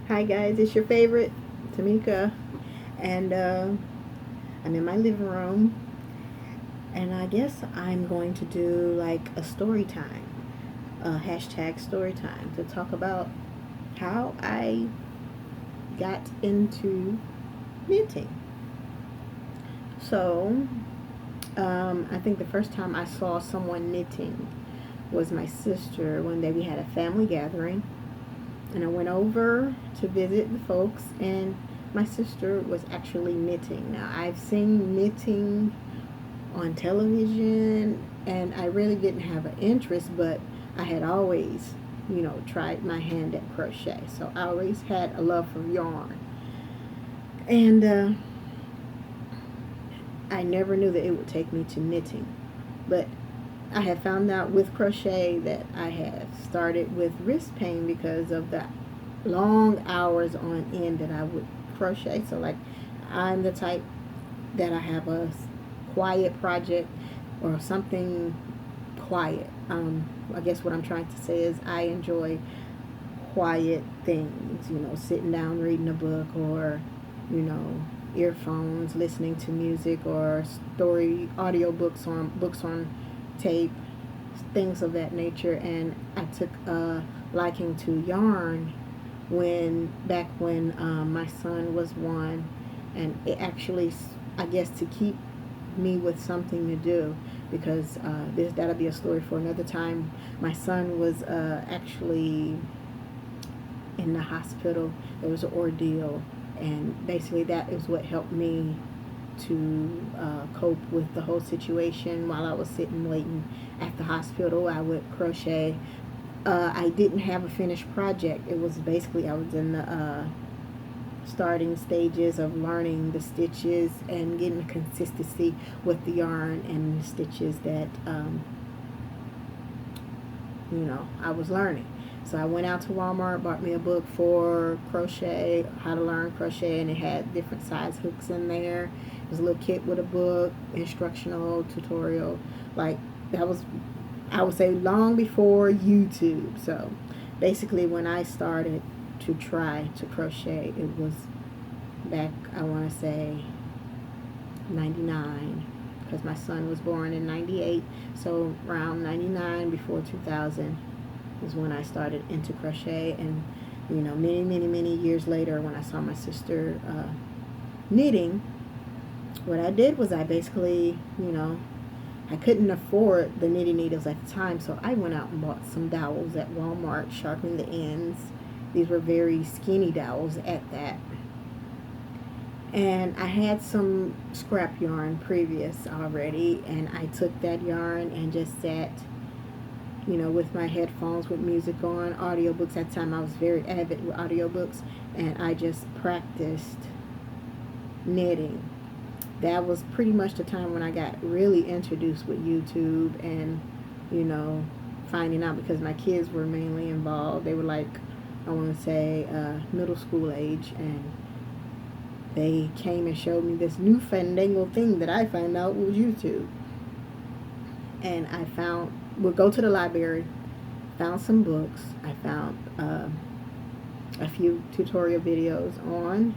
Hi guys, it's your favorite Tamika, and I'm in my living room, and I guess I'm going to do like a story time, hashtag story time, to talk about how I got into knitting. So, I think the first time I saw someone knitting was my sister. One day we had a family gathering, and I went over to visit the folks, and my sister was actually knitting. Now, I've seen knitting on television, and I really didn't have an interest, but I had always, tried my hand at crochet. So I always had a love for yarn. And I never knew that it would take me to knitting. But I had found out with crochet that I had started with wrist pain because of the long hours on end that I would crochet. So, like, I'm the type that I have a quiet project or something quiet. I guess what I'm trying to say is I enjoy quiet things, sitting down reading a book, or, you know, earphones, listening to music, or story audio books on tape, things of that nature. And I took a liking to yarn when my son was one, and it actually, I guess, to keep me with something to do, because that'll be a story for another time. My son was actually in the hospital. It was an ordeal, and basically that is what helped me to cope with the whole situation. While I was sitting waiting at the hospital, I would crochet. I didn't have a finished project. It was basically, I was in the starting stages of learning the stitches and getting the consistency with the yarn and the stitches that I was learning. So I went out to Walmart, bought me a book for crochet, how to learn crochet, and it had different size hooks in there. It was a little kit with a book, instructional tutorial. Like, that was, I would say, long before YouTube. So basically, when I started to try to crochet, it was back, I want to say, 99, because my son was born in 98. So around 99, before 2000, is when I started into crochet. And many, many, many years later, when I saw my sister knitting, what I did was I basically, I couldn't afford the knitting needles at the time, so I went out and bought some dowels at Walmart, sharpening the ends. These were very skinny dowels at that. And I had some scrap yarn previous already, and I took that yarn and just sat, with my headphones with music on, audiobooks. At the time I was very avid with audiobooks, and I just practiced knitting. That was pretty much the time when I got really introduced with YouTube, and finding out, because my kids were mainly involved. They were like, I want to say, middle school age, and they came and showed me this new fandangled thing that I found out was YouTube. And I would go to the library, found some books. I found a few tutorial videos on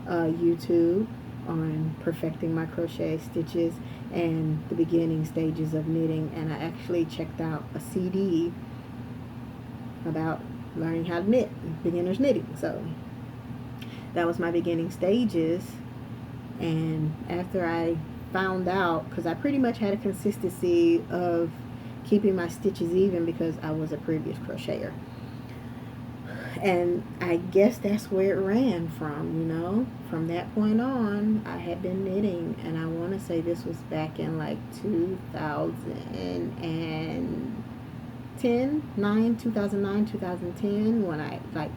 YouTube on perfecting my crochet stitches and the beginning stages of knitting. And I actually checked out a CD about learning how to knit, beginner's knitting. So that was my beginning stages. And after I found out, because I pretty much had a consistency of keeping my stitches even, because I was a previous crocheter, and I guess that's where it ran from. From that point on, I had been knitting, and I want to say this was back in like 2009, 2010, when I like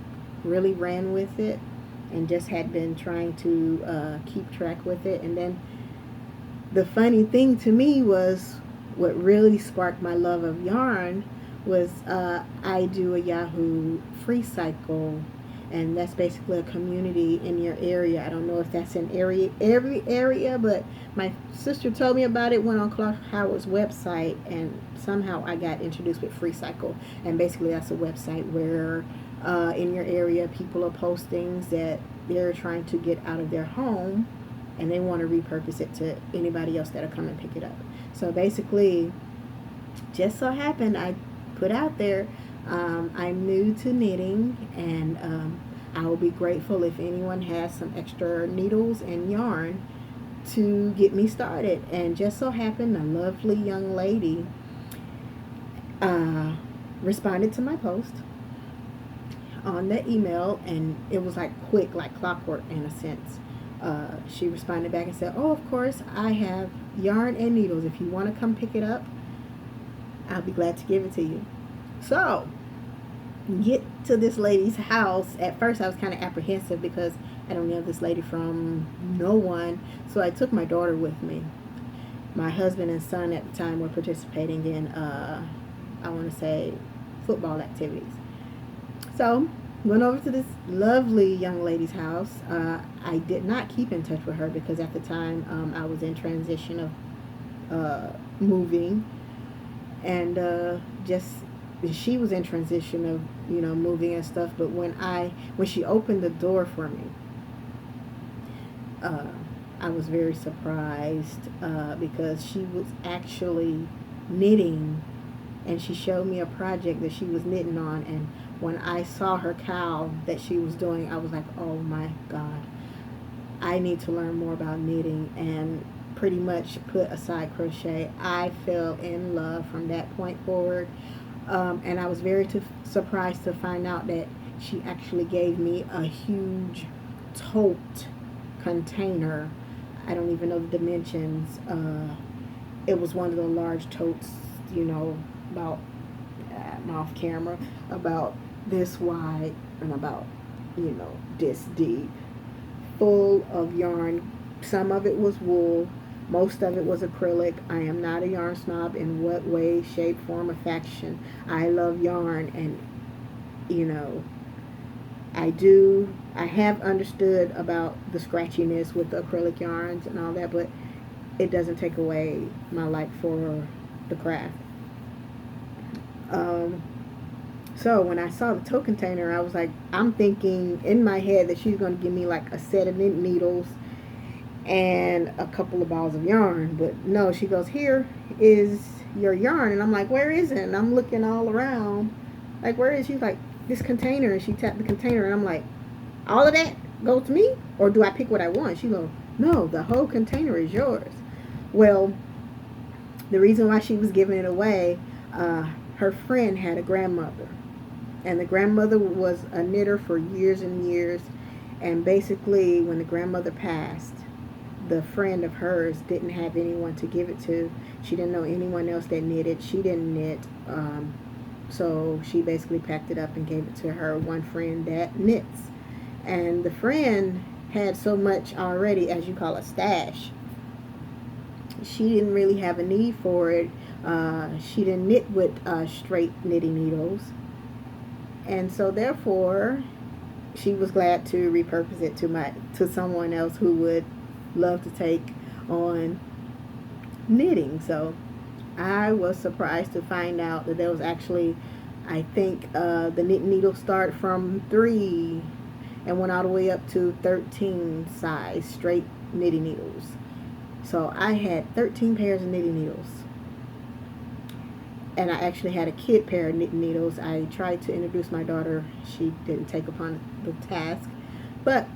really ran with it, and just had been trying to keep track with it. And then the funny thing to me was, what really sparked my love of yarn was, I do a Yahoo free cycle, and that's basically a community in your area. I don't know if that's in every area, but my sister told me about it, went on Clark Howard's website, and somehow I got introduced with free cycle. And basically that's a website where in your area, people are posting that they're trying to get out of their home and they want to repurpose it to anybody else that'll come and pick it up. So basically, just so happened I put out there, I'm new to knitting, and I will be grateful if anyone has some extra needles and yarn to get me started. And just so happened a lovely young lady responded to my post on the email, and it was like quick, like clockwork in a sense. She responded back and said, "Oh, of course, I have yarn and needles. If you want to come pick it up, I'll be glad to give it to you." So, get to this lady's house. At first, I was kind of apprehensive because I don't know this lady from no one. So I took my daughter with me. My husband and son at the time were participating in, I want to say, football activities. So, went over to this lovely young lady's house. I did not keep in touch with her because at the time I was in transition of moving, and just she was in transition of moving and stuff. But when she opened the door for me, I was very surprised because she was actually knitting, and she showed me a project that she was knitting on. And when I saw her cowl that she was doing, I was like, oh my God, I need to learn more about knitting, and pretty much put aside crochet. I fell in love from that point forward. And I was very surprised to find out that she actually gave me a huge tote container. I don't even know the dimensions. It was one of the large totes, about, I'm off camera, about this wide and about, this deep, full of yarn. Some of it was wool. Most of it was acrylic. I am not a yarn snob in what way, shape, form, or fashion. I love yarn, and I have understood about the scratchiness with the acrylic yarns and all that, but it doesn't take away my like for the craft. So when I saw the tote container, I was like, I'm thinking in my head that she's going to give me like a set of knit needles and a couple of balls of yarn. But no, she goes, "Here is your yarn." And I'm like, "Where is it?" And I'm looking all around, like, "Where is?" She's like, "This container." And she tapped the container, and I'm like, "All of that goes to me, or do I pick what I want?" She goes, "No, the whole container is yours." Well, the reason why she was giving it away, her friend had a grandmother, and the grandmother was a knitter for years and years. And basically, when the grandmother passed, the friend of hers didn't have anyone to give it to. She didn't know anyone else that knitted. She didn't knit. So she basically packed it up and gave it to her one friend that knits. And the friend had so much already, as you call a stash. She didn't really have a need for it. She didn't knit with straight knitting needles. And so therefore, she was glad to repurpose it to someone else who would love to take on knitting. So I was surprised to find out that there was actually, I think the knit needle started from 3 and went all the way up to 13 size straight knitting needles. So I had 13 pairs of knitting needles. And I actually had a kid pair of knitting needles. I tried to introduce my daughter. She didn't take upon the task. But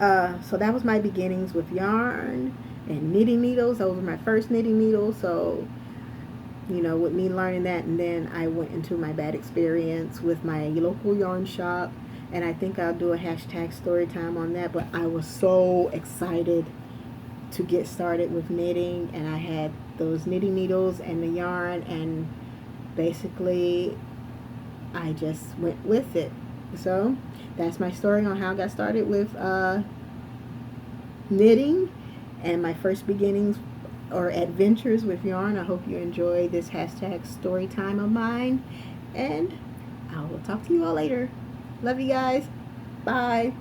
so that was my beginnings with yarn and knitting needles. Those were my first knitting needles. So, with me learning that, and then I went into my bad experience with my local yarn shop. And I think I'll do a hashtag story time on that. But I was so excited to get started with knitting, and I had those knitting needles and the yarn, and basically I just went with it. So that's my story on how I got started with knitting and my first beginnings or adventures with yarn. I hope you enjoy this hashtag story time of mine, and I will talk to you all later. Love you guys. Bye.